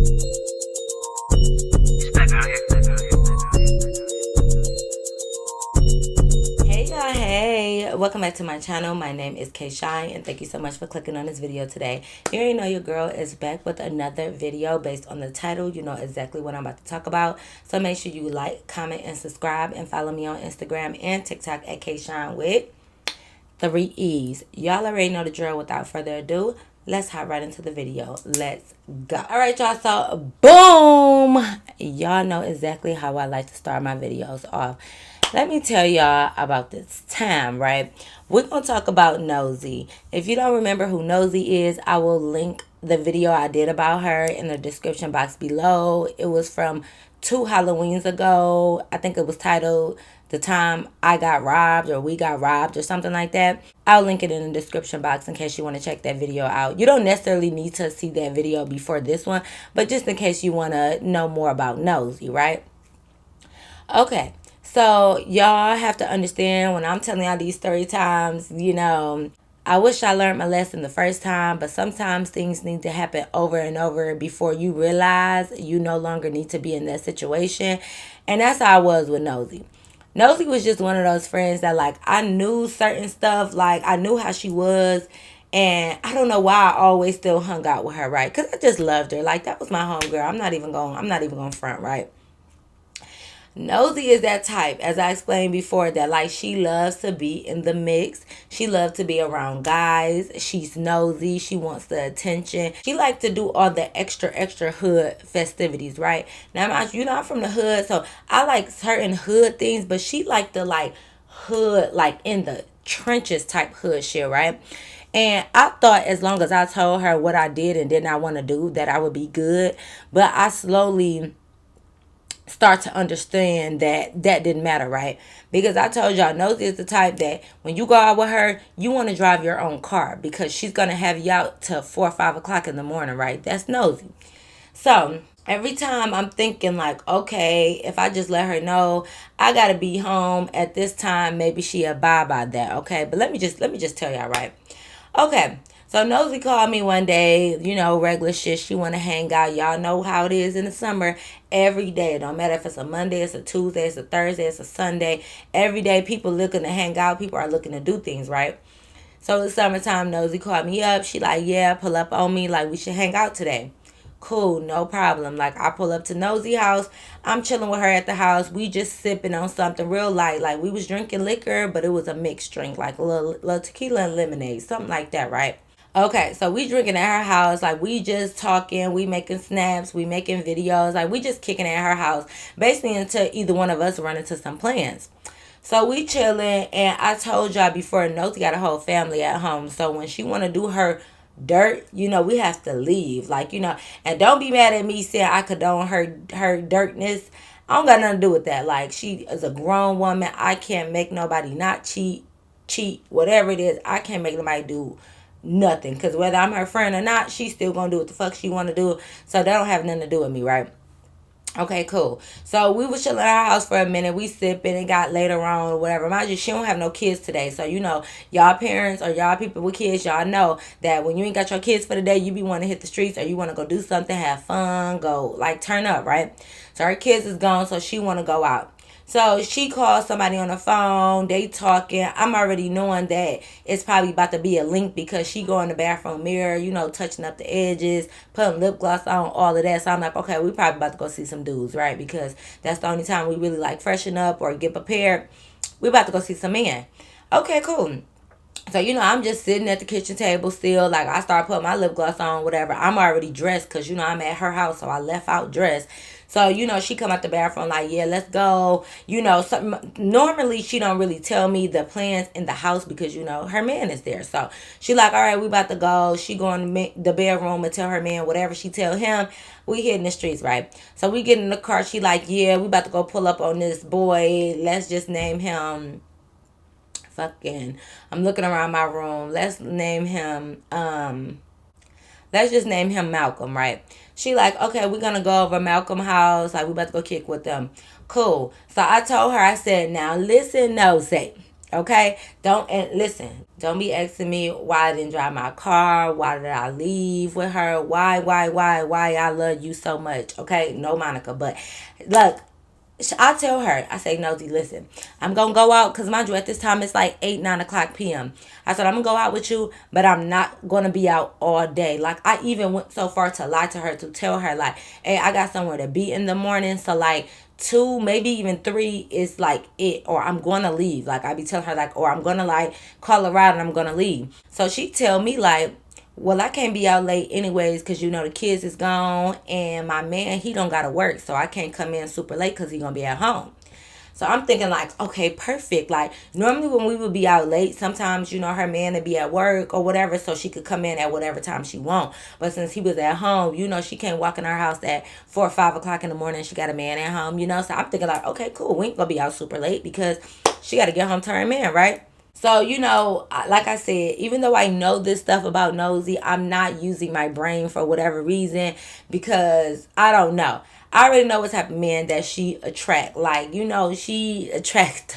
Hey y'all, hey, welcome back to my channel. My name is K-Shine and thank you so much for clicking on this video today. You already know your girl is back with another video based on the title. You know exactly what I'm about to talk about. So make sure you like, comment, and subscribe and follow me on Instagram and TikTok at K-Shine with 3 E's. Y'all already know the drill. Without further ado, let's hop right into the video. Let's go. Alright y'all, so boom! Y'all know exactly how I like to start my videos off. Let me tell y'all about this time, right? We're going to talk about Nosy. If you don't remember who Nosy is, I will link the video I did about her in the description box below. It was from 2 Halloweens ago. I think it was titled The Time I Got Robbed or We Got Robbed or something like that. I'll link it in the description box in case you want to check that video out. You don't necessarily need to see that video before this one, but just in case you want to know more about Nosy, right? Okay. So y'all have to understand when I'm telling y'all these story times, you know, I wish I learned my lesson the first time, but sometimes things need to happen over and over before you realize you no longer need to be in that situation. And that's how I was with Nosy. Nosy was just one of those friends that, like, I knew certain stuff, like I knew how she was, and I don't know why I always still hung out with her, right? Because I just loved her. Like, that was my homegirl. I'm not even going front, right? Nosy is that type, as I explained before, that like she loves to be in the mix. She loves to be around guys. She's nosy. She wants the attention. She likes to do all the extra hood festivities, right? Now, you know, I'm from the hood, so I like certain hood things, but she like the like hood, like in the trenches type hood shit, right? And I thought as long as I told her what I did and did not want to do, that I would be good. But I slowly start to understand that that didn't matter, right? Because I told y'all, Nosy is the type that when you go out with her, you want to drive your own car because she's going to have you out till 4 or 5 o'clock in the morning, right? That's Nosy. So every time I'm thinking like, okay, if I just let her know I got to be home at this time, maybe she abide by that, okay? But let me just tell y'all, right? Okay. So Nosy called me one day, you know, regular shit. She want to hang out. Y'all know how it is in the summer. Every day. It don't matter if it's a Monday, it's a Tuesday, it's a Thursday, it's a Sunday. Every day people looking to hang out. People are looking to do things, right? So it's summertime. Nosy called me up. She like, yeah, pull up on me. Like, we should hang out today. Cool, no problem. Like, I pull up to Nosy house. I'm chilling with her at the house. We just sipping on something real light. Like, we was drinking liquor, but it was a mixed drink. Like, a little tequila and lemonade. Something like that, right? Okay, so we drinking at her house, like we just talking, we making snaps, we making videos, like we just kicking at her house, basically until either one of us run into some plans. So we chilling, and I told y'all before, Nosy got a whole family at home, so when she want to do her dirt, you know, we have to leave, like, you know, and don't be mad at me saying I condone her dirtness. I don't got nothing to do with that. Like, she is a grown woman. I can't make nobody not cheat, whatever it is. I can't make nobody do nothing, because whether I'm her friend or not, she's still gonna do what the fuck she want to do, so that don't have nothing to do with me, right? Okay, cool. So we was chilling at our house for a minute. We sipping and got later on or whatever. Mind you, she don't have no kids today. So, you know, y'all parents or y'all people with kids, y'all know that when you ain't got your kids for the day, you be wanting to hit the streets or you want to go do something, have fun, go, like, turn up, right? So her kids is gone, so she want to go out. So she calls somebody on the phone. They talking. I'm already knowing that it's probably about to be a link because she go in the bathroom mirror, you know, touching up the edges, putting lip gloss on, all of that. So I'm like, okay, we probably about to go see some dudes, right? Because that's the only time we really like freshen up or get prepared. We about to go see some men. Okay, cool. So, you know, I'm just sitting at the kitchen table still. Like, I start putting my lip gloss on, whatever. I'm already dressed because, you know, I'm at her house. So I left out dressed. So, you know, she come out the bathroom like, yeah, let's go. You know, normally she don't really tell me the plans in the house because, you know, her man is there. So she like, all right, we about to go. She go in the bedroom and tell her man whatever she tell him. We hitting the streets, right? So we get in the car. She like, yeah, we about to go pull up on this boy. Let's just name him I'm looking around my room. Let's just name him Malcolm, right? She like, okay, we're gonna go over Malcolm house. Like, we about to go kick with them. Cool. So I told her, I said, now listen, Nosy. Okay? And listen, don't be asking me why I didn't drive my car, why did I leave with her, why I love you so much. Okay? No, Monica, but look, I tell her, I say, Nosy, listen, I'm going to go out because, mind you, at this time, it's like 8, 9 o'clock p.m. I said, I'm going to go out with you, but I'm not going to be out all day. Like, I even went so far to lie to her, to tell her, like, hey, I got somewhere to be in the morning. So, like, 2, maybe even 3 is like it, or I'm going to leave. Like, I be telling her, like, or I'm going to, like, call a ride and I'm going to leave. So she tell me, like, well, I can't be out late anyways because, you know, the kids is gone and my man, he don't got to work. So I can't come in super late because he going to be at home. So I'm thinking like, okay, perfect. Like normally when we would be out late, sometimes, you know, her man would be at work or whatever. So she could come in at whatever time she want. But since he was at home, you know, she can't walk in our house at 4 or 5 o'clock in the morning. She got a man at home, you know. So I'm thinking like, okay, cool. We ain't going to be out super late because she got to get home to her man, right? So, you know, like I said, even though I know this stuff about Nosy, I'm not using my brain for whatever reason because I don't know. I already know what type of men that she attract. Like, you know, she attract,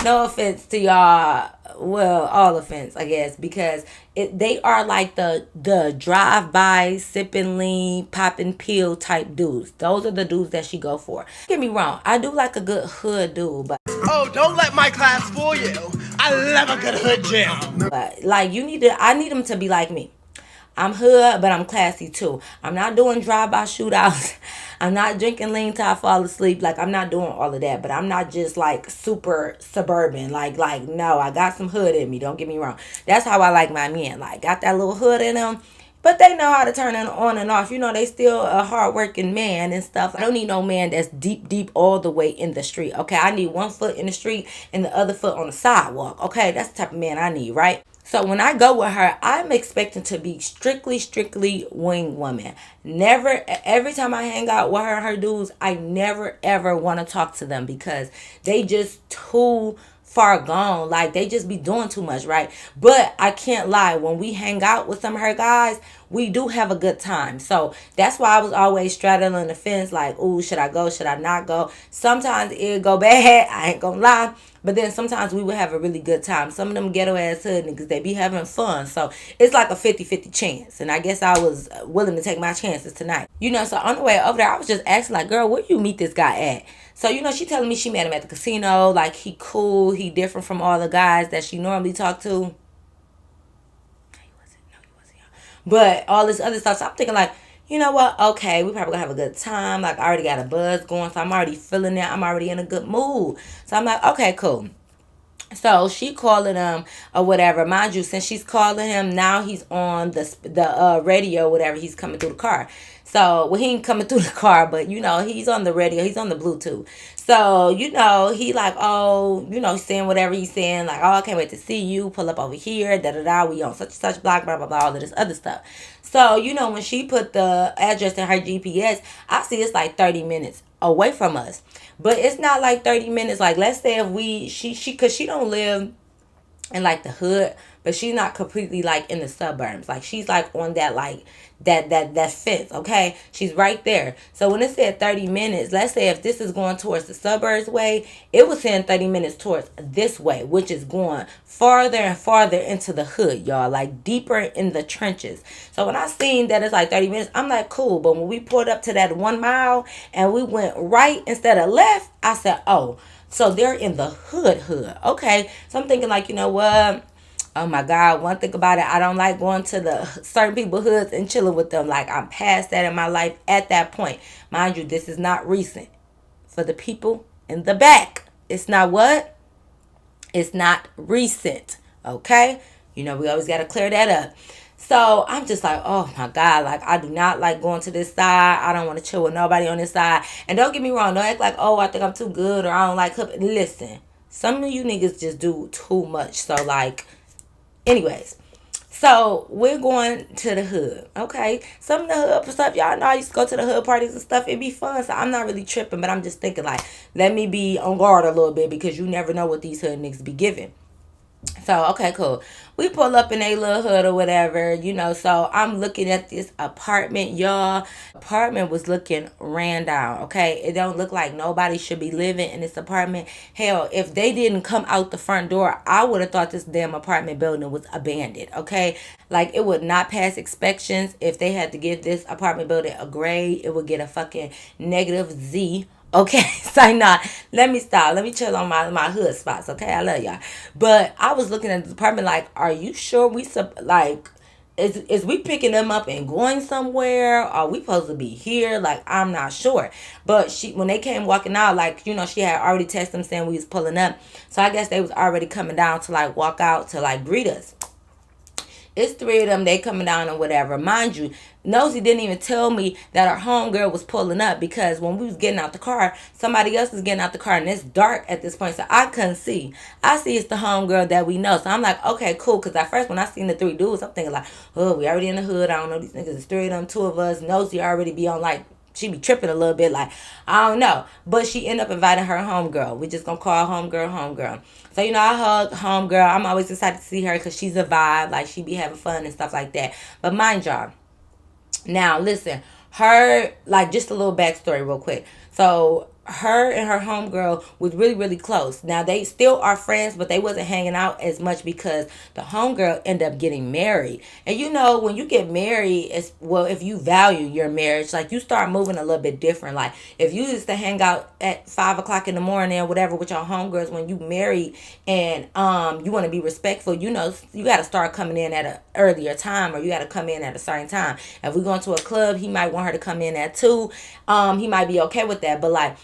no offense to y'all, well, all offense, I guess, because they are like the drive-by, sipping lean, popping pill type dudes. Those are the dudes that she go for. Don't get me wrong, I do like a good hood dude, but oh, don't let my class fool you. I love a good hood jam. But like I need them to be like me. I'm hood, but I'm classy too. I'm not doing drive-by shootouts. I'm not drinking lean till I fall asleep. Like I'm not doing all of that. But I'm not just like super suburban. Like no, I got some hood in me. Don't get me wrong. That's how I like my men. Like got that little hood in them. But they know how to turn it on and off. You know, they still a hardworking man and stuff. I don't need no man that's deep all the way in the street. Okay, I need one foot in the street and the other foot on the sidewalk. Okay, that's the type of man I need, right? So when I go with her, I'm expecting to be strictly wing woman. Never, every time I hang out with her and her dudes, I never ever want to talk to them because they just too far gone. Like they just be doing too much, right? But I can't lie. When we hang out with some of her guys, we do have a good time. So that's why I was always straddling the fence like, ooh, should I go? Should I not go? Sometimes it'll go bad. I ain't gonna lie. But then sometimes we would have a really good time. Some of them ghetto ass hood niggas, they be having fun. So it's like a 50-50 chance. And I guess I was willing to take my chances tonight. You know, so on the way over there, I was just asking like, girl, where you meet this guy at? So, you know, she telling me she met him at the casino. Like, he cool. He different from all the guys that she normally talk to. But all this other stuff. So I'm thinking like, you know what? Okay, we probably gonna have a good time. Like, I already got a buzz going. So I'm already feeling it. I'm already in a good mood. So I'm like, okay, cool. So she calling him or whatever. Mind you, since she's calling him, now he's on the radio, whatever. He's coming through the car. So, well, he ain't coming through the car, but, you know, he's on the radio. He's on the Bluetooth. So, you know, he like, oh, you know, saying whatever he's saying. Like, oh, I can't wait to see you. Pull up over here. Da-da-da. We on such and such block, blah, blah, blah, all of this other stuff. So, you know, when she put the address in her GPS, I see it's like 30 minutes away from us. But it's not like 30 minutes. Like, let's say if because she don't live in like the hood, but she's not completely like in the suburbs. Like she's like on that like that fence, okay? She's right there. So when it said 30 minutes, let's say if this is going towards the suburbs way, it was saying 30 minutes towards this way, which is going farther and farther into the hood, y'all, like deeper in the trenches. So when I seen that it's like 30 minutes, I'm like, cool. But when we pulled up to that 1 mile and we went right instead of left, I said, oh, so they're in the hood. Okay. So I'm thinking like, you know what? Oh my God, one thing about it, I don't like going to the certain people hoods and chilling with them. Like I'm past that in my life at that point. Mind you, this is not recent. For the people in the back, it's not what? It's not recent. Okay? You know, we always got to clear that up. So I'm just like, oh my God, like I do not like going to this side. I don't want to chill with nobody on this side. And don't get me wrong, don't act like, oh, I think I'm too good or I don't like hood. Listen, some of you niggas just do too much. So like, anyways, so we're going to the hood, okay? Some of the hood stuff, y'all know I used to go to the hood parties and stuff. It'd be fun, so I'm not really tripping, but I'm just thinking like, let me be on guard a little bit because you never know what these hood niggas be giving. So, okay, cool. We pull up in a little hood or whatever, So I'm looking at this apartment, y'all. Apartment was looking ran down, okay? It don't look like nobody should be living in this apartment. Hell, if they didn't come out the front door, I would have thought this damn apartment building was abandoned, okay? Like, it would not pass inspections. If they had to give this apartment building a grade, it would get a fucking negative Z. Okay, so nah, let me stop. Let me chill on my hood spots. Okay, I love y'all. But I was looking at the department like, are you sure like, is we picking them up and going somewhere? Are we supposed to be here? Like, I'm not sure. But when they came walking out, like, she had already texted them saying we was pulling up. So I guess they was already coming down to like walk out to like greet us. It's three of them. They coming down or whatever. Mind you, Nosy didn't even tell me that our homegirl was pulling up, because when we was getting out the car, somebody else was getting out the car, and it's dark at this point, so I couldn't see. I see it's the homegirl that we know. So I'm like, okay, cool. Because at first when I seen the three dudes, I'm thinking like, oh, we already in the hood. I don't know these niggas. It's three of them, two of us. Nosy already be on like, she be tripping a little bit, like, I don't know. But she ended up inviting her homegirl. We just gonna call homegirl. So, I hug homegirl. I'm always excited to see her because she's a vibe. Like, she be having fun and stuff like that. But mind y'all, now listen, her, like, just a little backstory real quick. So her and her homegirl was really, really close. Now they still are friends, but they wasn't hanging out as much because the homegirl ended up getting married. And when you get married, it's, well, if you value your marriage, like, you start moving a little bit different. Like, if you used to hang out at 5 o'clock in the morning or whatever with your homegirls, when you married and you want to be respectful, you got to start coming in at an earlier time, or you got to come in at a certain time. If we going to a club, he might want her to come in at 2. He might be okay with that. But like,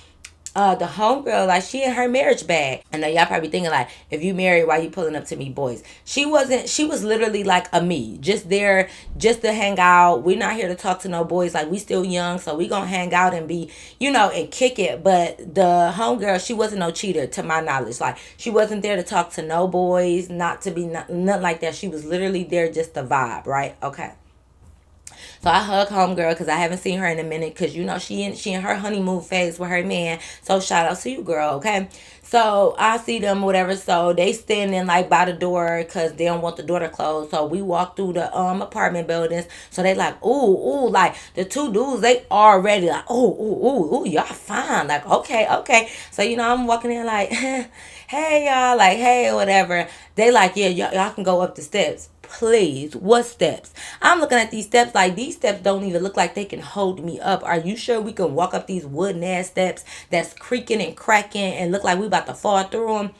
the homegirl, like, she in her marriage bag. I know y'all probably thinking like, if you married, why you pulling up to me, boys? She wasn't. She was literally like a me, just there, just to hang out. We're not here to talk to no boys. Like, we still young, so we gonna hang out and be, and kick it. But the homegirl, she wasn't no cheater to my knowledge. Like, she wasn't there to talk to no boys, not to be nothing like that. She was literally there just to vibe, right? Okay. So I hug homegirl because I haven't seen her in a minute, because she in her honeymoon phase with her man. So shout out to you, girl. Okay. So I see them, whatever. So they standing like by the door because they don't want the door to close. So we walk through the apartment buildings. So they like, ooh, like the two dudes, they already like, ooh, y'all fine. Like, okay. So I'm walking in like, hey y'all, like, hey, whatever. They like, yeah, y'all can go up the steps. Please, what steps? I'm looking at these steps like, these steps don't even look like they can hold me up. Are you sure we can walk up these wooden ass steps that's creaking and cracking and look like we about to fall through them?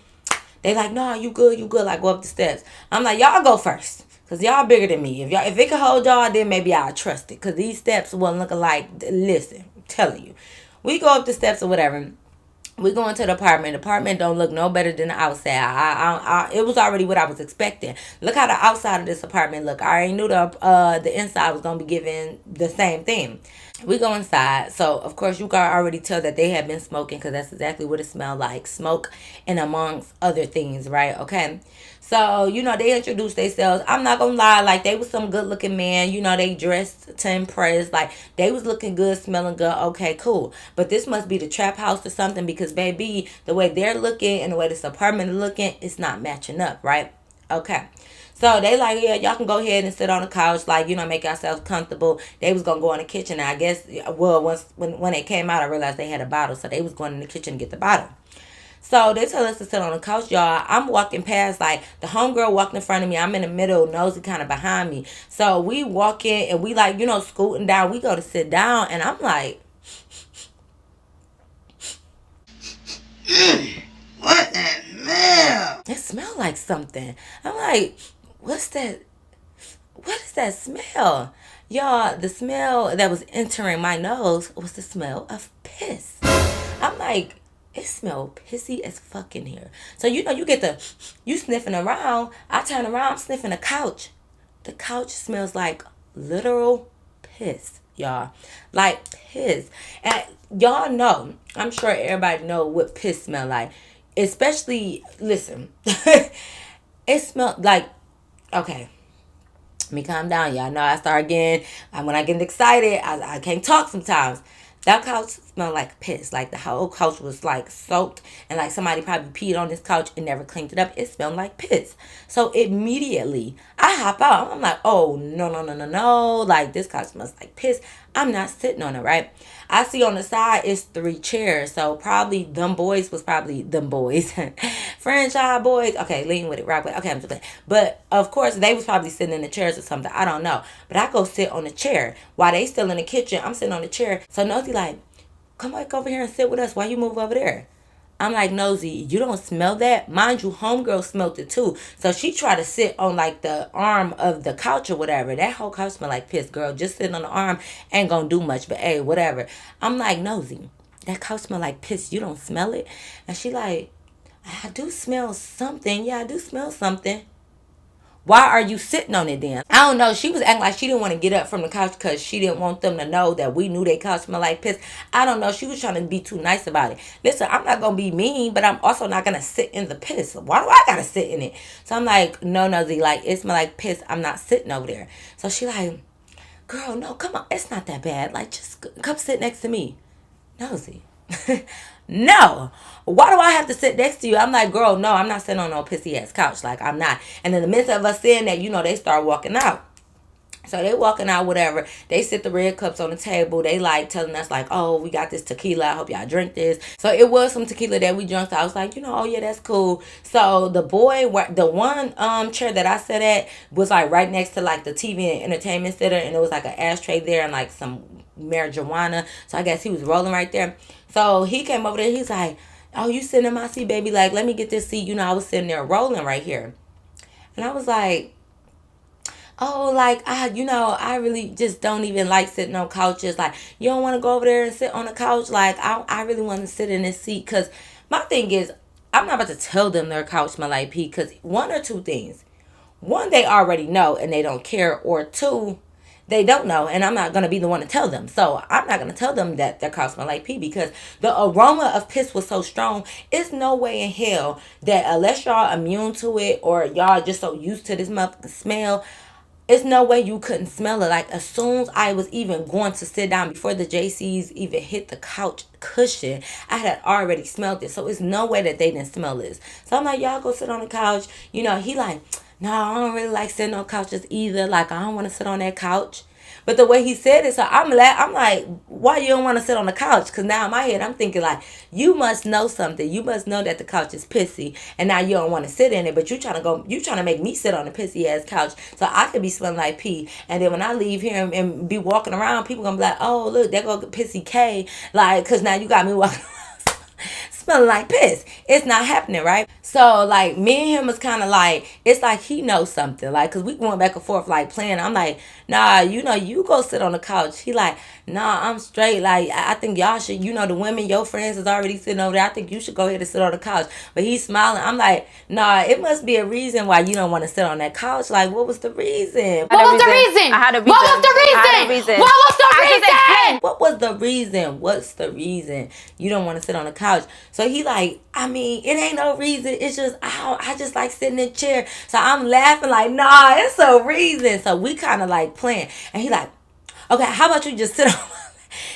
They like, no, you good. Like, go up the steps. I'm like, y'all go first, because y'all bigger than me. If it can hold y'all, then maybe I'll trust it, because these steps wasn't looking like, listen, I'm telling you. We go up the steps or whatever. We go into the apartment. The apartment don't look no better than the outside. It was already what I was expecting. Look how the outside of this apartment look. I already knew the inside was gonna be given the same thing. We go inside. So of course you can already tell that they have been smoking, because that's exactly what it smelled like. Smoke and amongst other things, right? Okay. So, they introduced themselves. I'm not gonna lie, like, they was some good looking man. They dressed to impress. Like, they was looking good, smelling good. Okay, cool. But this must be the trap house or something, because baby, the way they're looking and the way this apartment is looking, it's not matching up, right? Okay. So they like, yeah, y'all can go ahead and sit on the couch, like, make yourselves comfortable. They was gonna go in the kitchen. And I guess, well, when it came out, I realized they had a bottle, so they was going in the kitchen to get the bottle. So they tell us to sit on the couch, y'all. I'm walking past, like, the homegirl walked in front of me. I'm in the middle, Nosy kind of behind me. So we walk in and we, like, scooting down. We go to sit down, and I'm like, What that smell? it smelled like something. I'm like, what's that? What is that smell? Y'all, the smell that was entering my nose was the smell of piss. I'm like, it smelled pissy as fuck in here. So you get you sniffing around. I turn around, I'm sniffing the couch. The couch smells like literal piss, y'all. Like piss. And y'all know, I'm sure everybody know what piss smell like. Especially, listen, it smelled like, okay, let me calm down, y'all. Know I start getting, when I get excited, I can't talk sometimes. That couch smelled like piss. Like the whole couch was like soaked, and like somebody probably peed on this couch and never cleaned it up. It smelled like piss. So immediately I hop out. I'm like, oh no, no, no, no, no. Like this couch smells like piss. I'm not sitting on it, right? I see on the side it's 3 chairs. So probably them boys was probably them boys. Franchise boys. Okay, lean with it, right? Okay, I'm just playing. But of course they was probably sitting in the chairs or something. I don't know. But I go sit on the chair. While they still in the kitchen, I'm sitting on the chair. So Nosy like, come back over here and sit with us while you move over there. I'm like, Nosy, you don't smell that? Mind you, homegirl smelled it too. So she tried to sit on like the arm of the couch or whatever. That whole couch smelled like piss, girl. Just sitting on the arm ain't gonna do much, but hey, whatever. I'm like, Nosy, that couch smell like piss. You don't smell it? And she like, I do smell something. Yeah, I do smell something. Why are you sitting on it then? I don't know. She was acting like she didn't want to get up from the couch because she didn't want them to know that we knew their couch smelled like piss. I don't know. She was trying to be too nice about it. Listen, I'm not going to be mean, but I'm also not going to sit in the piss. Why do I got to sit in it? So I'm like, no, Nosy, like, it smell like piss. I'm not sitting over there. So she like, girl, no, come on. It's not that bad. Like, just come sit next to me. Nosy. No. Why do I have to sit next to you? I'm like, girl, no, I'm not sitting on no pissy ass couch. Like, I'm not. And in the midst of us saying that, they start walking out. So they walking out, whatever. They sit the red cups on the table. They like telling us like, oh, we got this tequila. I hope y'all drink this. So it was some tequila that we drank. So I was like, oh yeah, that's cool. So the one chair that I sat at was like right next to like the TV and entertainment center, and it was like an ashtray there and like some marijuana. So I guess he was rolling right there. So he came over there. He's like, oh, you sitting in my seat, baby? Like, let me get this seat. I was sitting there rolling right here, and I was like, oh, like, I really just don't even like sitting on couches. Like, you don't want to go over there and sit on the couch? Like, I really want to sit in this seat. Because my thing is, I'm not about to tell them their couch smell like pee. Because one or two things. One, they already know and they don't care. Or two, they don't know, and I'm not going to be the one to tell them. So I'm not going to tell them that their couch smell like pee, because the aroma of piss was so strong. It's no way in hell that unless y'all immune to it or y'all just so used to this motherfucking smell, it's no way you couldn't smell it. Like, as soon as I was even going to sit down, before the JCs even hit the couch cushion, I had already smelled it. So it's no way that they didn't smell this. So I'm like, y'all go sit on the couch. He like, no, I don't really like sitting on couches either. Like, I don't want to sit on that couch. But the way he said it, so I'm like, why you don't want to sit on the couch? Because now in my head, I'm thinking like, you must know something. You must know that the couch is pissy, and now you don't want to sit in it. But you trying to make me sit on a pissy ass couch so I could be smelling like pee. And then when I leave here and be walking around, people gonna be like, oh look, there go pissy K. Like, because now you got me walking around smelling like piss. It's not happening, right? So like, me and him was kind of like, it's like he knows something, like, because we going back and forth like playing. I'm like, nah, you go sit on the couch. He like, nah, I'm straight. Like, I think y'all should, the women, your friends is already sitting over there. I think you should go ahead and sit on the couch. But he's smiling. I'm like, nah, it must be a reason why you don't want to sit on that couch. Like, what was the reason? What was the reason? I had a reason. What was the reason? What was the reason? What was the reason? What's the reason you don't want to sit on the couch? So he like, I mean, it ain't no reason. It's just, I just like sitting in a chair. So I'm laughing like, nah, it's a reason. So we kind of like playing. And he like, okay, how about you just sit on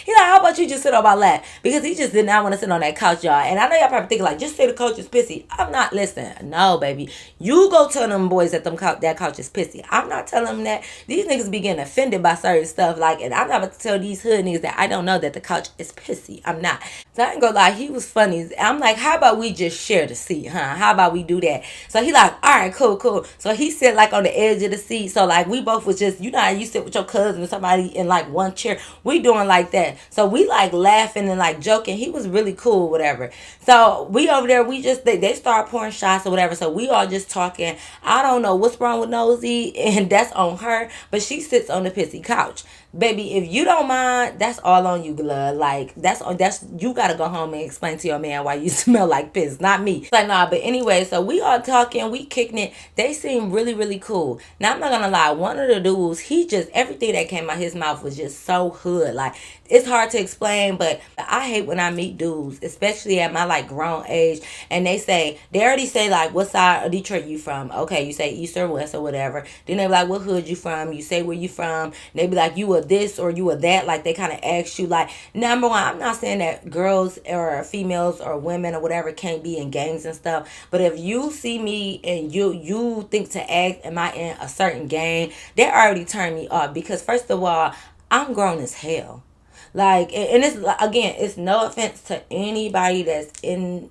He like, how about you just sit on my lap? Because he just did not want to sit on that couch, y'all. And I know y'all probably thinking like, just say the couch is pissy. I'm not listening. No, baby. You go tell them boys that that couch is pissy. I'm not telling them that. These niggas be getting offended by certain stuff. Like, and I'm not about to tell these hood niggas that I don't know that the couch is pissy. I'm not. So I ain't gonna lie, he was funny. I'm like, how about we just share the seat, huh? How about we do that? So he like, all right, cool. So he sit like on the edge of the seat. So like, we both was just, how you sit with your cousin or somebody in like one chair. We doing like that. So we like laughing and like joking. He was really cool, whatever. So we over there, we just, they start pouring shots or whatever. So we all just talking. I don't know what's wrong with Nosy, and that's on her, but she sits on the pissy couch. Baby, if you don't mind, that's all on you, blood. Like, that's you gotta go home and explain to your man why you smell like piss, not me. It's like, nah, but anyway, so we all talking, we kicking it. They seem really, really cool. Now, I'm not gonna lie, one of the dudes, he just, everything that came out his mouth was just so hood. Like, it's hard to explain, but I hate when I meet dudes, especially at my like grown age, and they already say like, what side of Detroit you from? Okay, you say east or west or whatever. Then they be like, what hood you from? You say where you from. They be like, you a this or you a that. Like, they kind of ask you, like, number one, I'm not saying that girls or females or women or whatever can't be in gangs and stuff. But if you see me and you think to ask, am I in a certain gang, they already turned me off. Because first of all, I'm grown as hell. Like, and it's, again, it's no offense to anybody that's in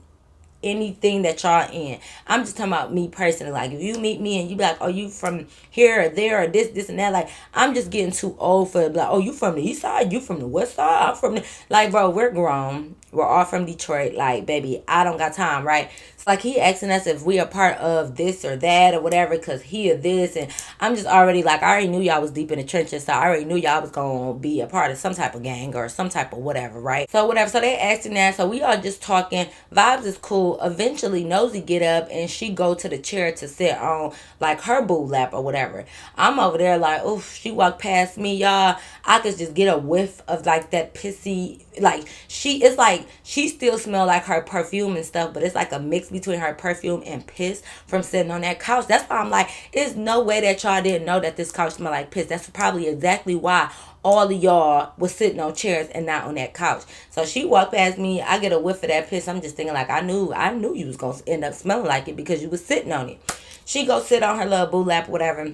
anything that y'all in. I'm just talking about me personally. Like, if you meet me and you be like, oh, you from here or there or this and that, like, I'm just getting too old for it. Like, oh, you from the east side, you from the west side, I'm from the, like, bro, we're grown, we're all from Detroit. Like, baby, I don't got time, right? It's like he asking us if we are part of this or that or whatever, because he or this, and I'm just already like, I already knew y'all was deep in the trenches, so I already knew y'all was gonna be a part of some type of gang or some type of whatever, right? So whatever, so they asking that, so we are just talking, vibes is cool. Eventually Nosy get up and she go to the chair to sit on like her boo lap or whatever. I'm over there like, oof, she walked past me, y'all. I could just get a whiff of like that pissy, like, it's like she still smell like her perfume and stuff, but it's like a mix between her perfume and piss from sitting on that couch. That's why I'm like, there's no way that y'all didn't know that this couch smelled like piss. That's probably exactly why all of y'all was sitting on chairs and not on that couch. So she walked past me, I get a whiff of that piss. I'm just thinking like, I knew you was gonna end up smelling like it because you was sitting on it. She go sit on her little boo lap, whatever.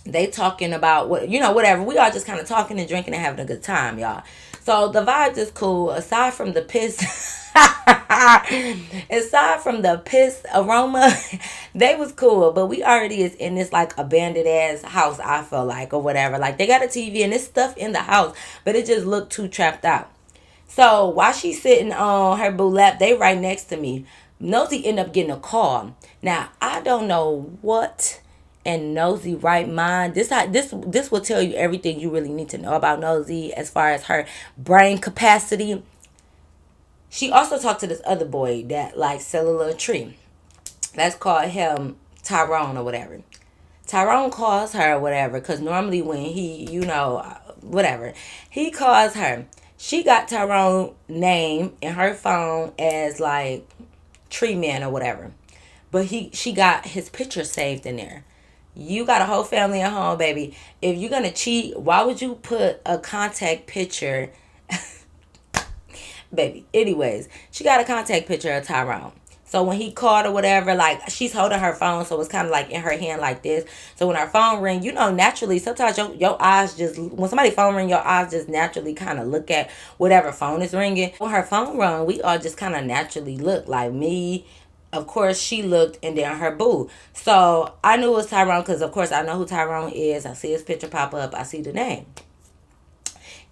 They talking about what, whatever. We all just kind of talking and drinking and having a good time, y'all. So the vibes is cool. Aside from the piss, aside from the piss aroma, they was cool. But we already is in this like abandoned ass house, I feel like, or whatever. Like, they got a TV and this stuff in the house, but it just looked too trapped out. So while she's sitting on her boo lap, they right next to me. Nosy end up getting a call. Now, I don't know what in Nosy right mind. This will tell you everything you really need to know about Nosy as far as her brain capacity. She also talked to this other boy that like sell a little tree. Let's call him Tyrone or whatever. Tyrone calls her or whatever, because normally when he, whatever, he calls her. She got Tyrone's name in her phone as like Tree Man or whatever. But she got his picture saved in there. You got a whole family at home, baby. If you're going to cheat, why would you put a contact picture? Baby. Anyways, she got a contact picture of Tyrone. So when he called or whatever, like, she's holding her phone, so it's kind of like in her hand like this. So when her phone ring, naturally, sometimes your eyes just, when somebody phone ring, your eyes just naturally kind of look at whatever phone is ringing. When her phone rung, we all just kind of naturally look. Like me, of course, she looked, and then her boo. So I knew it was Tyrone because, of course, I know who Tyrone is. I see his picture pop up. I see the name.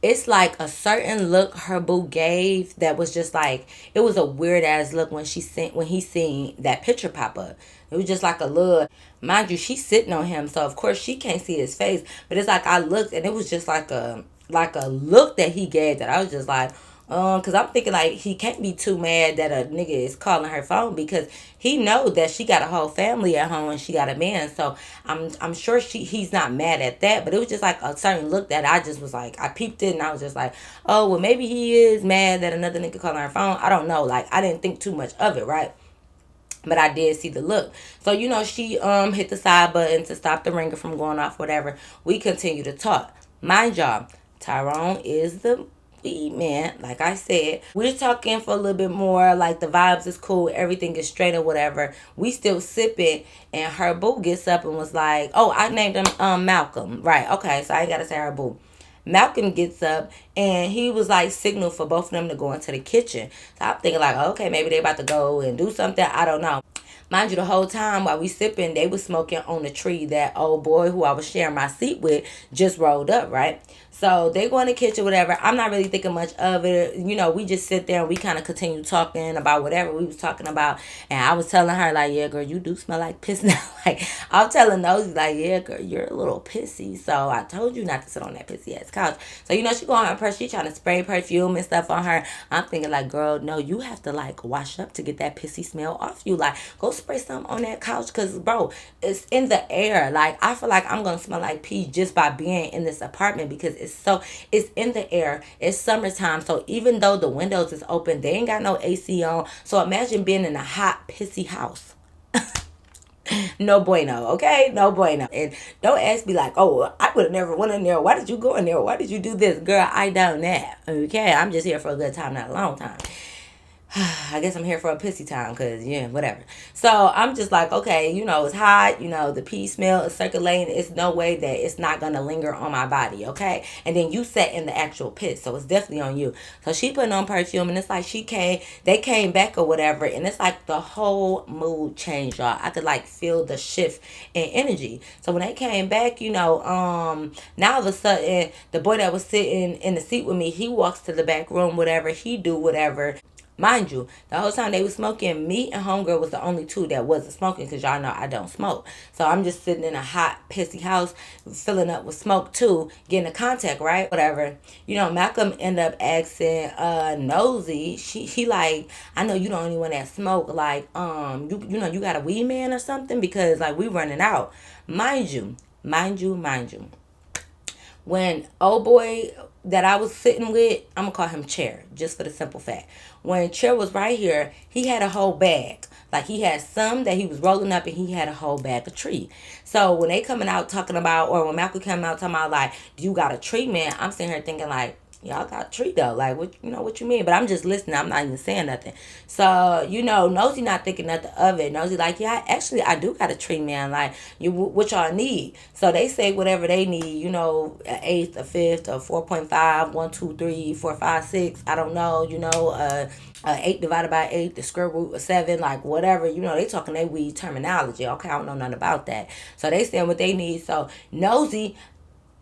It's like a certain look her boo gave that was just like, it was a weird ass look when he seen that picture pop up. It was just like a look. Mind you, she's sitting on him, so of course she can't see his face. But it's like I looked and it was just like a look that he gave that I was just like, because I'm thinking like he can't be too mad that a nigga is calling her phone, because he knows that she got a whole family at home and she got a man. So I'm sure he's not mad at that. But it was just like a certain look that I just was like, I peeped it and I was just like, oh, well, maybe he is mad that another nigga calling her phone. I don't know. Like, I didn't think too much of it, right? But I did see the look. So, she hit the side button to stop the ringer from going off, whatever. We continue to talk. Mind y'all, Tyrone is the man, like I said. We're talking for a little bit more, like the vibes is cool, everything is straight or whatever. We still sipping, and her boo gets up and was like, oh, I named him Malcolm. Right, okay, so I ain't gotta say her boo. Malcolm gets up and he was like signal for both of them to go into the kitchen. So I'm thinking like, okay, maybe they about to go and do something. I don't know. Mind you, the whole time while we sipping, they was smoking on the tree that old boy who I was sharing my seat with just rolled up, right? So they go in the kitchen, whatever. I'm not really thinking much of it. We just sit there and we kind of continue talking about whatever we was talking about. And I was telling her, like, yeah, girl, you do smell like piss now. Like, I'm telling those, like, yeah, girl, you're a little pissy. So I told you not to sit on that pissy ass couch. So, she go on her purse. She trying to spray perfume and stuff on her. I'm thinking, like, girl, no, you have to, like, wash up to get that pissy smell off you. Like, go spray something on that couch, because, bro, it's in the air. Like, I feel like I'm going to smell like pee just by being in this apartment, because it's in the air. It's summertime, so even though the windows is open, they ain't got no AC on. So imagine being in a hot, pissy house. No bueno, okay? No bueno. And don't ask me like, oh, I would have never went in there. Why did you go in there? Why did you do this? Girl, I don't know. Okay? I'm just here for a good time, not a long time. I guess I'm here for a pissy time because, yeah, whatever. So I'm just like, okay, it's hot. The pee smell is circulating. It's no way that it's not going to linger on my body, okay? And then you sat in the actual piss. So it's definitely on you. So she putting on perfume and it's like they came back or whatever. And it's like the whole mood changed, y'all. I could like feel the shift in energy. So when they came back, now all of a sudden, the boy that was sitting in the seat with me, he walks to the back room, whatever. He do whatever. Mind you, the whole time they was smoking, me and homegirl was the only two that wasn't smoking because y'all know I don't smoke. So I'm just sitting in a hot, pissy house, filling up with smoke too, getting a contact, right? Whatever. Malcolm ended up asking Nosy, he like, I know you the only one that smoke, like, you got a weed man or something? Because like we running out. Mind you. When old boy that I was sitting with, I'm gonna call him Chair, just for the simple fact. When Chair was right here, he had a whole bag. Like he had some that he was rolling up and he had a whole bag of tree. So when they coming out talking about, or when Malcolm came out talking about like, do you got a tree, man? I'm sitting here thinking like, y'all got a tree though. Like what you mean? But I'm just listening. I'm not even saying nothing. So, Nosy not thinking nothing of it. Nosy like, yeah, actually I do got a tree, man. Like, what y'all need? So they say whatever they need, an eighth, a fifth, a 4.5, 1, 2, 3, 4, 5, 6. I don't know, 8 divided by 8, the square root of 7, like whatever, they talking they weed terminology. Okay, I don't know nothing about that. So they saying what they need. So Nosy,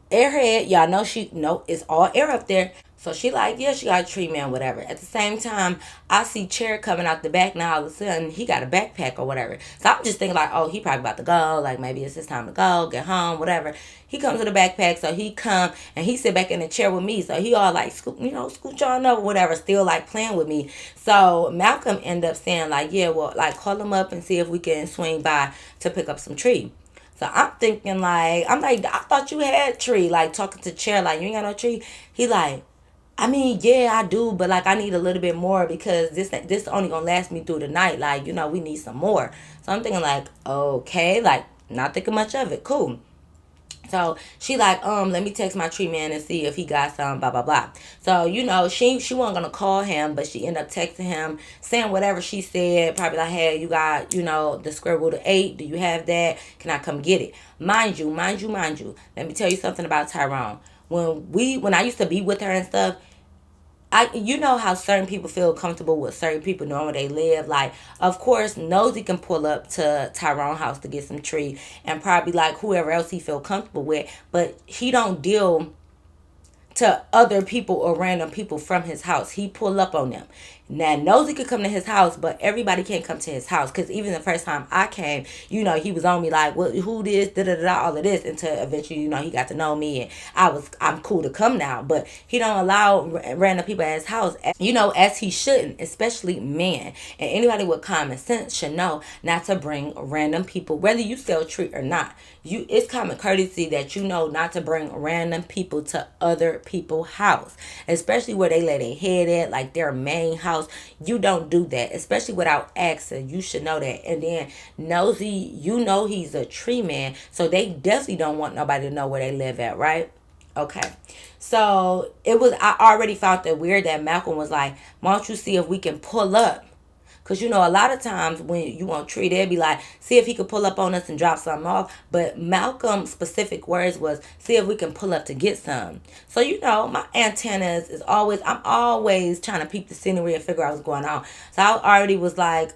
airhead, y'all know it's all air up there. So she like, yeah, she got a tree man, whatever. At the same time, I see Chair coming out the back. Now all of a sudden, he got a backpack or whatever. So I'm just thinking like, oh, he probably about to go. Like maybe it's his time to go, get home, whatever. He comes with a backpack, so he come and he sit back in the chair with me. So he all like, scooch on over, whatever, still like playing with me. So Malcolm ended up saying like, yeah, well, like call him up and see if we can swing by to pick up some tree. So I'm thinking like, I thought you had tree. Like talking to Chair, like you ain't got no tree. He like, I mean, yeah, I do, but like I need a little bit more because this only gonna last me through the night. Like, we need some more. So I'm thinking like, okay, like not thinking much of it. Cool. So she like, let me text my tree man and see if he got some, blah, blah, blah. So, she wasn't gonna call him, but she ended up texting him, saying whatever she said, probably like, hey, you got, the square root of 8, do you have that? Can I come get it? Mind you, let me tell you something about Tyrone. When I used to be with her and stuff, you know how certain people feel comfortable with certain people knowing where they live. Like, of course, Nosy can pull up to Tyrone's house to get some tree and probably like whoever else he feel comfortable with, but he don't deal to other people or random people from his house. He pull up on them. Now, Nosy could come to his house, but everybody can't come to his house. Because even the first time I came, he was on me like, well, who this, da-da-da, all of this. Until eventually, he got to know me. And I'm cool to come now. But he don't allow random people at his house, as he shouldn't, especially men. And anybody with common sense should know not to bring random people, whether you sell tree or not. It's common courtesy that not to bring random people to other people's house. Especially where they lay their head at, like their main house. You don't do that, especially without asking. You should know that. And then Nosy, he's a tree man, so they definitely don't want nobody to know where they live at, right? Okay. So I already found that weird that Malcolm was like, why don't you see if we can pull up? Because, a lot of times when you want tree, they'd be like, see if he could pull up on us and drop something off. But Malcolm's specific words was, see if we can pull up to get some. So, my antennas I'm always trying to peep the scenery and figure out what's going on. So I already was like,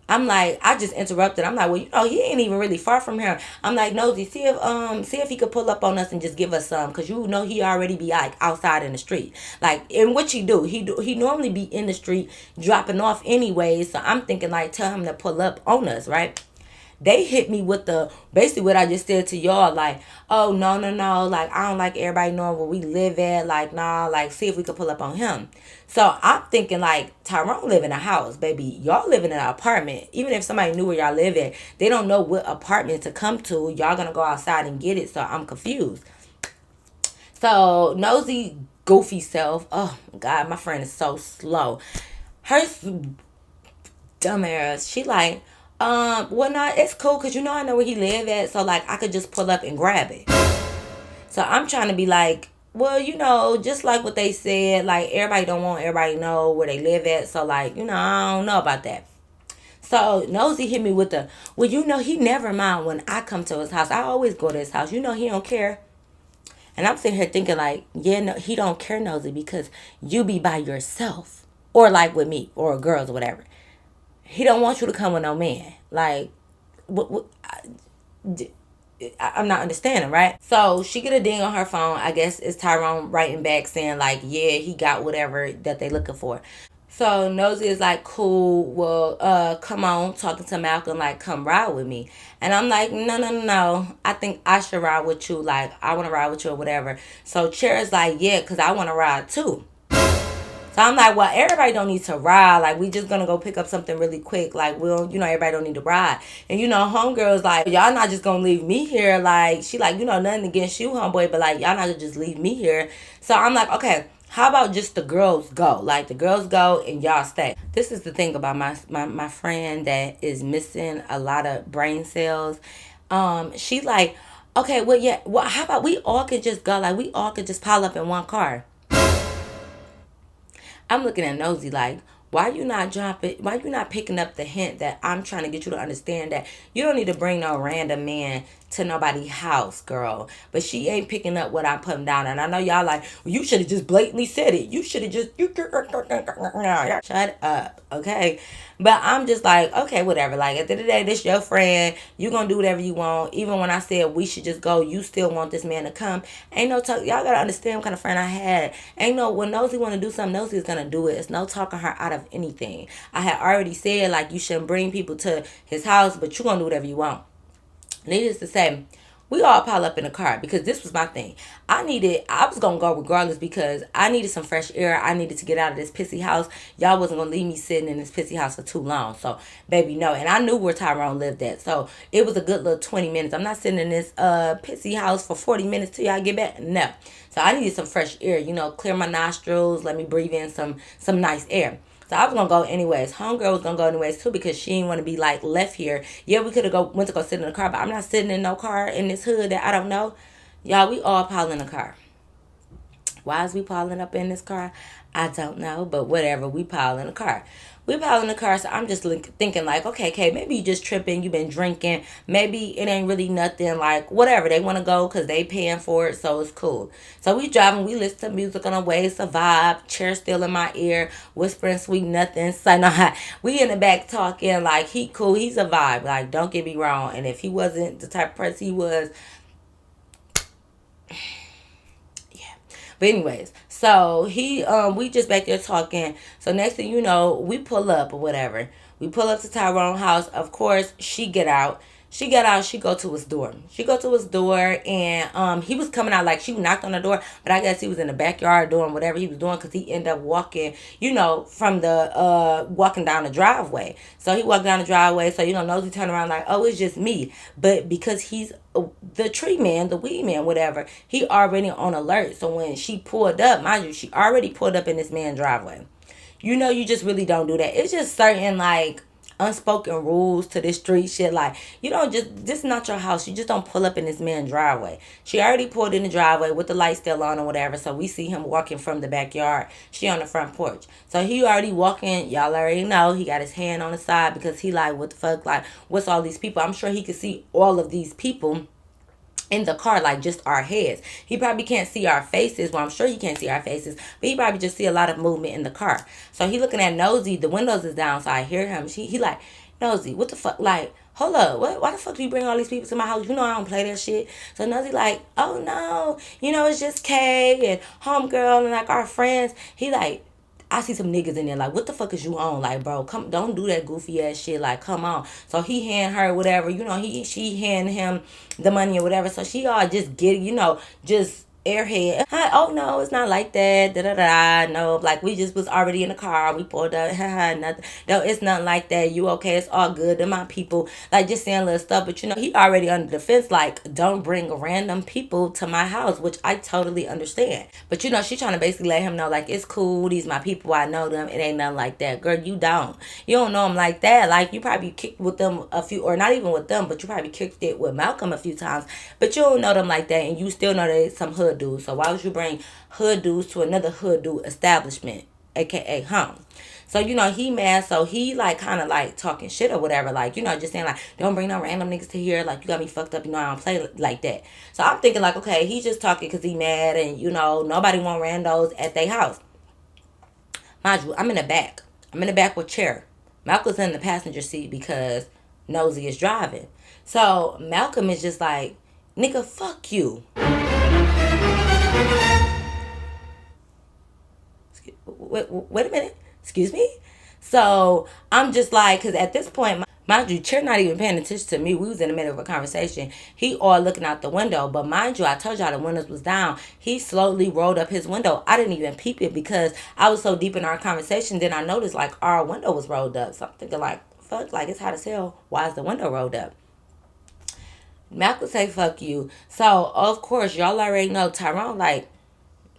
I'm like, I just interrupted. I'm like, well, he ain't even really far from here. I'm like, Nosy, see if he could pull up on us and just give us some, because he already be like outside in the street. Like, and what he do? He normally be in the street dropping off anyway. So I'm thinking like, tell him to pull up on us, right? They hit me with basically what I just said to y'all, like, oh, no, like, I don't like everybody knowing where we live at, like, nah, like, see if we could pull up on him. So I'm thinking, like, Tyrone live in a house, baby. Y'all live in an apartment. Even if somebody knew where y'all live at, they don't know what apartment to come to. Y'all gonna go outside and get it, so I'm confused. So, Nosy, goofy self, oh, God, my friend is so slow. Her dumb ass, she like, Well, not, it's cool because you know I know where he live at, so like I could just pull up and grab it. So I'm trying to be like, well, you know, just like what they said, like everybody don't want everybody to know where they live at. So like, you know, I don't know about that. So Nosy hit me with the, well, you know, he never mind when I come to his house. I always go to his house. You know, he don't care. And I'm sitting here thinking like, yeah, no, he don't care, Nosy, because you be by yourself. Or like with me or girls or whatever. He don't want you to come with no man. Like, what I'm not understanding, right? So she get a ding on her phone. I guess it's Tyrone writing back saying like, yeah, he got whatever that they looking for. So Nosy is like, cool, well, come on, talking to Malcolm, like, come ride with me. And I'm like, no, no, no, no. I think I should ride with you. Like, I want to ride with you or whatever. So Cher's like, yeah, because I want to ride too. So I'm like, well, everybody don't need to ride. Like, we just gonna go pick up something really quick. Like, we'll, you know, everybody don't need to ride. And, you know, homegirl's like, y'all not just gonna leave me here. Like, she like, you know, nothing against you, homeboy, but like, y'all not gonna just leave me here. So I'm like, okay, how about just the girls go? Like, the girls go and y'all stay. This is the thing about my friend that is missing a lot of brain cells. She like, okay, well, yeah, well, how about we all could just go? Like, we all could just pile up in one car. I'm looking at Nosy like, why you not dropping? Why you not picking up the hint that I'm trying to get you to understand that you don't need to bring no random man to nobody's house, girl. But she ain't picking up what I'm putting down. And I know y'all like, well, you should have just blatantly said it. You should have just, shut up, okay? But I'm just like, okay, whatever. Like, at the end of the day, this your friend. You gonna do whatever you want. Even when I said we should just go, you still want this man to come. Ain't no talk. Y'all gotta understand what kind of friend I had. Ain't no, when Nosy wanna do something, Nosy is gonna do it. It's no talking her out of anything. I had already said, like, you shouldn't bring people to his house, but you gonna do whatever you want. Needless to say, we all pile up in the car because this was my thing. I was going to go regardless because I needed some fresh air. I needed to get out of this pissy house. Y'all wasn't going to leave me sitting in this pissy house for too long. So, baby, no. And I knew where Tyrone lived at. So, it was a good little 20 minutes. I'm not sitting in this pissy house for 40 minutes till y'all get back. No. So, I needed some fresh air. You know, clear my nostrils. Let me breathe in some nice air. So I was gonna go anyways. Homegirl was gonna go anyways too because she didn't want to be like left here. Yeah, we could have went to go sit in the car, but I'm not sitting in no car in this hood that I don't know. Y'all, we all pile in the car. Why is we piling up in this car? I don't know, but whatever. We pile in the car. We pile in the car, so I'm just thinking like, okay, maybe you just tripping. You been drinking. Maybe it ain't really nothing. Like whatever, they want to go because they paying for it, so it's cool. So we driving. We listen to music on the way. It's a vibe. Chair still in my ear, whispering sweet nothing. So no, we in the back talking like he cool. He's a vibe. Like don't get me wrong. And if he wasn't the type of person he was. But anyways, so we just back there talking. So next thing you know, we pull up or whatever. We pull up to Tyrone's house. Of course, she get out. She got out. She go to his door. She go to his door, and he was coming out like she knocked on the door, but I guess he was in the backyard doing whatever he was doing because he ended up walking, you know, from the walking down the driveway. So he walked down the driveway. So you know, Nosy turned around like, oh, it's just me. But because he's the tree man, the weed man, whatever, he already on alert. So when she pulled up, mind you, she already pulled up in this man's driveway. You know, you just really don't do that. It's just certain like unspoken rules to this street shit. Like you don't just, this is not your house. You just don't pull up in this man's driveway. She already pulled in the driveway with the light still on or whatever. So we see him walking from the backyard. She on the front porch. So he already walking. Y'all already know he got his hand on the side because he like, what the fuck? Like, what's all these people? I'm sure he could see all of these people in the car, like just our heads. He probably can't see our faces. Well, I'm sure he can't see our faces, but he probably just see a lot of movement in the car. So he looking at Nosy. The windows is down, so I hear him. He like, Nosy, what the fuck? Like, hold up, why the fuck do you bring all these people to my house? You know I don't play that shit. So Nosy like, oh no, you know it's just Kay and homegirl and like our friends. He like, I see some niggas in there like, what the fuck is you on? Like, bro, come, don't do that goofy ass shit. Like, come on. So he hand her whatever, you know, she hand him the money or whatever. So she all just get, you know, just airhead. Oh no, it's not like that. Da da da. No, like we just was already in the car. We pulled up. Nothing. No, it's nothing like that. You okay? It's all good. They're my people. Like just saying little stuff. But you know, he already under the fence. Like don't bring random people to my house, which I totally understand. But you know, she trying to basically let him know like it's cool. These my people. I know them. It ain't nothing like that. Girl, you don't. You don't know them like that. Like you probably kicked with them a few, or not even with them, but you probably kicked it with Malcolm a few times. But you don't know them like that, and you still know they some hood dudes. So why would you bring hood dudes to another hood dude establishment, aka home? So you know he mad, so he like kind of like talking shit or whatever, like you know just saying like don't bring no random niggas to here, like you got me fucked up, you know I don't play like that. So I'm thinking like okay, he just talking because he mad, and you know nobody want randos at their house. Mind you, I'm in the back. I'm in the back with chair. Malcolm's in the passenger seat because Nosy is driving. So Malcolm is just like, nigga, fuck you. Wait a minute. Excuse me? So I'm just like, because at this point, mind you, Chair not even paying attention to me. We was in the middle of a conversation. He all looking out the window. But mind you, I told y'all the windows was down. He slowly rolled up his window. I didn't even peep it because I was so deep in our conversation. Then I noticed like our window was rolled up. So I'm thinking like, fuck, like it's hot as hell. Why is the window rolled up? Malcolm say fuck you. So of course y'all already know Tyrone like,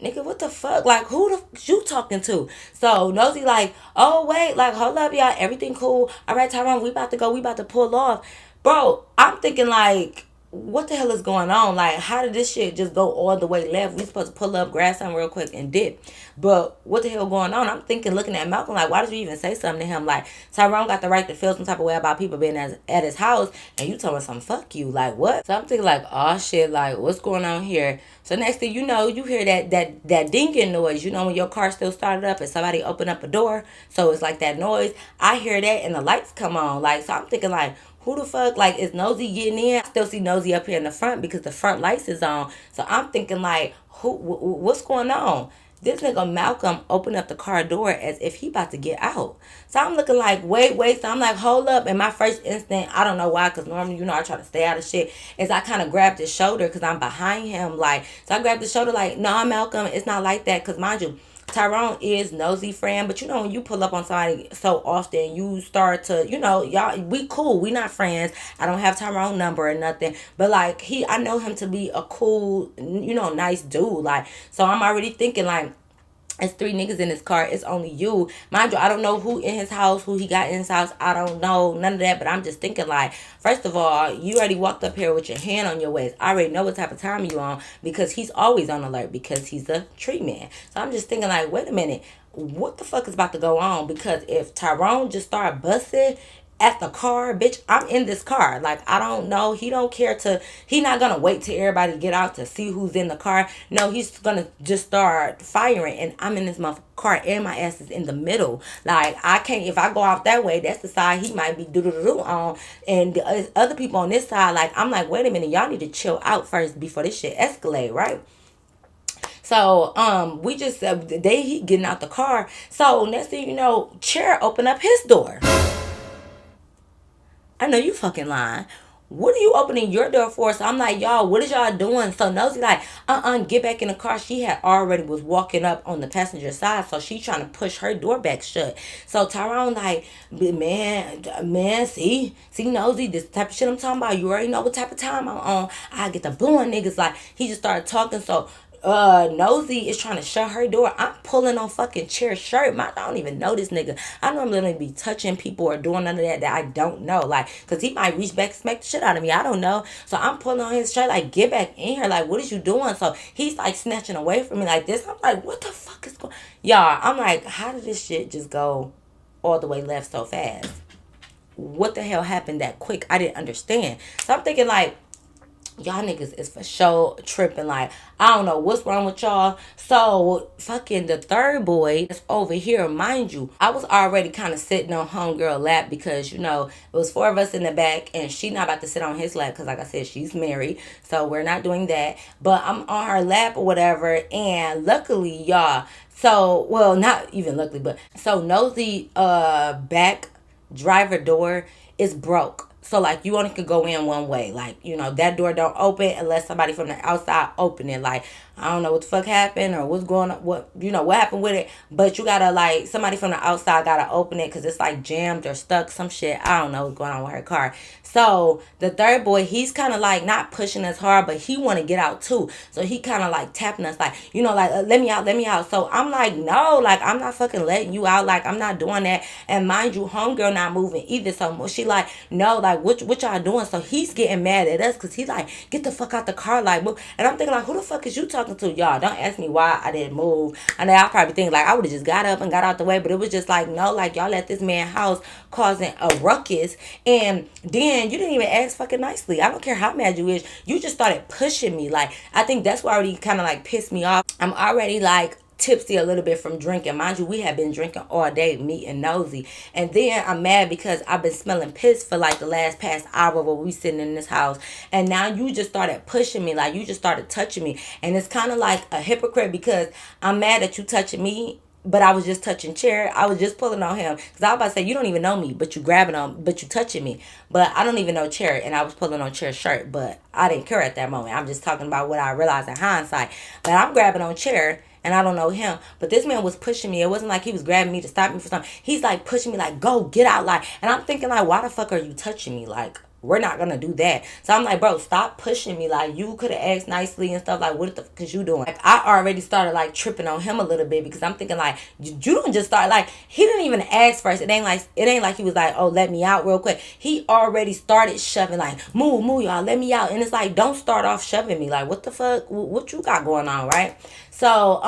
nigga, what the fuck? Like, who the fuck you talking to? So Nosy like, oh wait, like hold up, y'all, everything cool. All right, Tyrone, we about to go. We about to pull off, bro. I'm thinking like, what the hell is going on? Like, how did this shit just go all the way left? We supposed to pull up, grab something real quick, and dip. But what the hell going on? I'm thinking, looking at Malcolm, like, why did you even say something to him? Like, Tyrone got the right to feel some type of way about people being at his house, and you told him some fuck you. Like, what? So I'm thinking, like, oh shit, like, what's going on here? So next thing you know, you hear that dinging noise. You know when your car still started up and somebody opened up a door. So it's like that noise. I hear that and the lights come on. Like, so I'm thinking like, who the fuck, like, is Nosy getting in? I still see Nosy up here in the front because the front lights is on. So I'm thinking, like, what's going on? This nigga Malcolm opened up the car door as if he about to get out. So I'm looking like, wait. So I'm like, hold up. And my first instinct, I don't know why, because normally, you know, I try to stay out of shit, is I kind of grabbed his shoulder because I'm behind him. Like, so I grabbed his shoulder like, nah, Malcolm, it's not like that. Because mind you, Tyrone is Nosy friend, but you know when you pull up on somebody so often, you start to, you know, y'all, we cool, we not friends. I don't have Tyrone number or nothing, but like I know him to be a cool, you know, nice dude. Like, so I'm already thinking like, it's 3 niggas in his car. It's only you. Mind you, I don't know who in his house, who he got in his house. I don't know none of that. But I'm just thinking like, first of all, you already walked up here with your hand on your waist. I already know what type of time you on because he's always on alert because he's a tree man. So I'm just thinking like, wait a minute. What the fuck is about to go on? Because if Tyrone just start busting at the car, bitch, I'm in this car. Like, I don't know. He don't care to, he not gonna wait till everybody get out to see who's in the car. No, he's gonna just start firing, and I'm in this motherfucking car, and my ass is in the middle. Like, I can't, if I go out that way, that's the side he might be doo-doo-doo on, and the other people on this side, like, I'm like, wait a minute, y'all need to chill out first before this shit escalate, right? So, we just, he getting out the car. So, next thing you know, Chair open up his door. I know you fucking lying. What are you opening your door for? So I'm like, y'all, what is y'all doing? So Nosy like, get back in the car. She had already was walking up on the passenger side, so she trying to push her door back shut. So Tyrone like, man, see Nosy, this type of shit I'm talking about. You already know what type of time I'm on. I get the booing niggas. Like, he just started talking. So Nosy is trying to shut her door. I'm pulling on fucking Chair's shirt. I don't even know this nigga. I normally don't be touching people or doing none of that I don't know. Like, cause he might reach back and smack the shit out of me. I don't know. So I'm pulling on his shirt, like, get back in here. Like, what is you doing? So he's like snatching away from me like this. I'm like, what the fuck is going? Y'all, I'm like, how did this shit just go all the way left so fast? What the hell happened that quick? I didn't understand. So I'm thinking like, y'all niggas is for sure tripping. Like, I don't know what's wrong with y'all. So, fucking the third boy is over here. Mind you, I was already kind of sitting on homegirl lap because, you know, it was 4 of us in the back and she not about to sit on his lap because, like I said, she's married. So, we're not doing that. But I'm on her lap or whatever. And luckily, y'all, so, well, not even luckily, but so Nosy back driver door is broke. So, like, you only could go in one way. Like, you know, that door don't open unless somebody from the outside open it. Like, I don't know what the fuck happened or what's going on, what happened with it. But you gotta like somebody from the outside gotta open it because it's like jammed or stuck, some shit. I don't know what's going on with her car. So the third boy, he's kind of like not pushing us hard, but he want to get out too. So he kind of like tapping us like, like let me out, let me out. So I'm like, no, like I'm not fucking letting you out. Like I'm not doing that. And mind you, homegirl not moving either. So she like, no, like what y'all doing? So he's getting mad at us because he's like, get the fuck out the car, like move. And I'm thinking like, who the fuck is you talking to? Y'all don't ask me why I didn't move. I know I probably think like I would have just got up and got out the way, but it was just like, no, like y'all let this man house causing a ruckus, and then you didn't even ask fucking nicely. I don't care how mad you is, you just started pushing me. Like I think that's what already kind of like pissed me off. I'm already like tipsy a little bit from drinking. Mind you, we have been drinking all day, me and Nosy. And then I'm mad because I've been smelling piss for like the last past hour while we sitting in this house. And now you just started pushing me, like you just started touching me. And it's kind of like a hypocrite because I'm mad that you touching me, but I was just touching Chair. I was just pulling on him. Because I was about to say, you don't even know me, but you grabbing on, but you touching me. But I don't even know Chair, and I was pulling on Chair's shirt. But I didn't care at that moment. I'm just talking about what I realized in hindsight. But I'm grabbing on Chair, and I don't know him. But this man was pushing me. It wasn't like he was grabbing me to stop me for something. He's like pushing me like, go, get out. Like, and I'm thinking like, why the fuck are you touching me? Like, we're not gonna do that. So I'm like, bro, stop pushing me. Like, you could have asked nicely and stuff. Like, what the fuck is you doing? Like, I already started like tripping on him a little bit because I'm thinking like, you don't just start. Like, he didn't even ask first. It ain't like he was like, oh, let me out real quick. He already started shoving like, move y'all, let me out. And it's like, don't start off shoving me. Like, what the fuck? What you got going on, right? So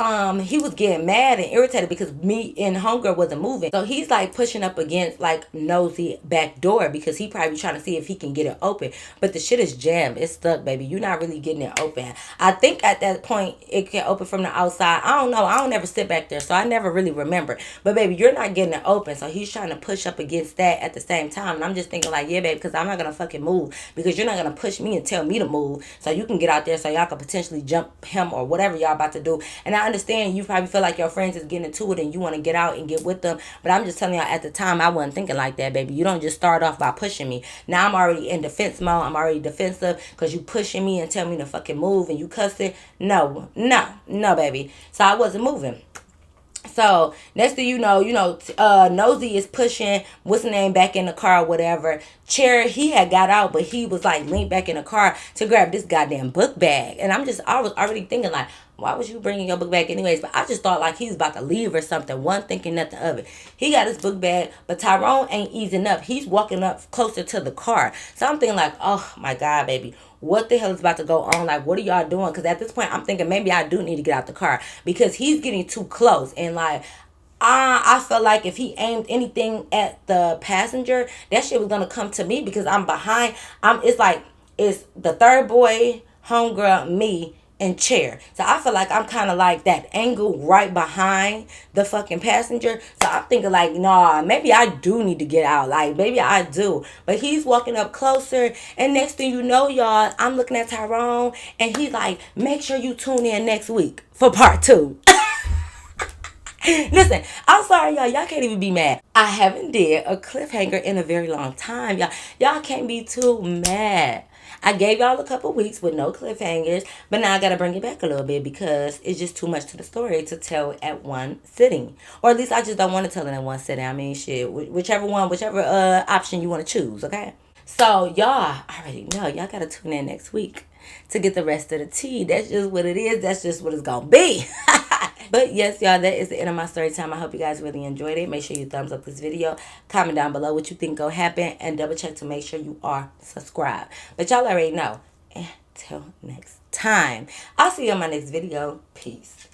he was getting mad and irritated because me and homegirl wasn't moving. So he's like pushing up against like Nosy back door because he probably trying to see if he can get it open. But the shit is jammed. It's stuck, baby. You're not really getting it open. I think at that point it can open from the outside. I don't know. I don't ever sit back there, so I never really remember. But baby, you're not getting it open. So he's trying to push up against that at the same time. And I'm just thinking like, yeah, baby, because I'm not gonna fucking move because you're not gonna push me and tell me to move so you can get out there so y'all can potentially jump him or whatever y'all about to do. And I understand you probably feel like your friends is getting into it and you want to get out and get with them. But I'm just telling y'all at the time, I wasn't thinking like that, baby. You don't just start off by pushing me. Now I'm already in defense mode. I'm already defensive because you pushing me and tell me to fucking move and you cussing. No, baby. So I wasn't moving. So next thing you know, Nosy is pushing what's the name back in the car or whatever. Chair, he had got out, but he was like leaned back in the car to grab this goddamn book bag. And I was already thinking like, why was you bringing your book bag anyways? But I just thought like he was about to leave or something. One thinking nothing of it. He got his book bag, but Tyrone ain't easing up. He's walking up closer to the car. So I'm thinking like, oh my God, baby. What the hell is about to go on? Like, what are y'all doing? Because at this point, I'm thinking maybe I do need to get out the car because he's getting too close. And like, I felt like if he aimed anything at the passenger, that shit was gonna come to me because I'm behind. It's the third boy, homegirl, me, and Chair. So I feel like I'm kind of like that angle right behind the fucking passenger. So I'm thinking like, nah, maybe I do need to get out. Like, maybe I do. But he's walking up closer. And next thing you know, y'all, I'm looking at Tyrone. And he's like, make sure you tune in next week for part 2. Listen, I'm sorry, y'all. Y'all can't even be mad. I haven't did a cliffhanger in a very long time, y'all. Y'all can't be too mad. I gave y'all a couple weeks with no cliffhangers, but now I gotta bring it back a little bit because it's just too much to the story to tell at one sitting. Or at least I just don't want to tell it in one sitting. I mean, shit, whichever option you want to choose, okay? So, y'all already know. Y'all gotta tune in next week to get the rest of the tea. That's just what it is. That's just what it's gonna be. But yes, y'all, that is the end of my story time. I hope you guys really enjoyed it. Make sure you thumbs up this video. Comment down below what you think gonna happen. And double check to make sure you are subscribed. But y'all already know. Until next time. I'll see you on my next video. Peace.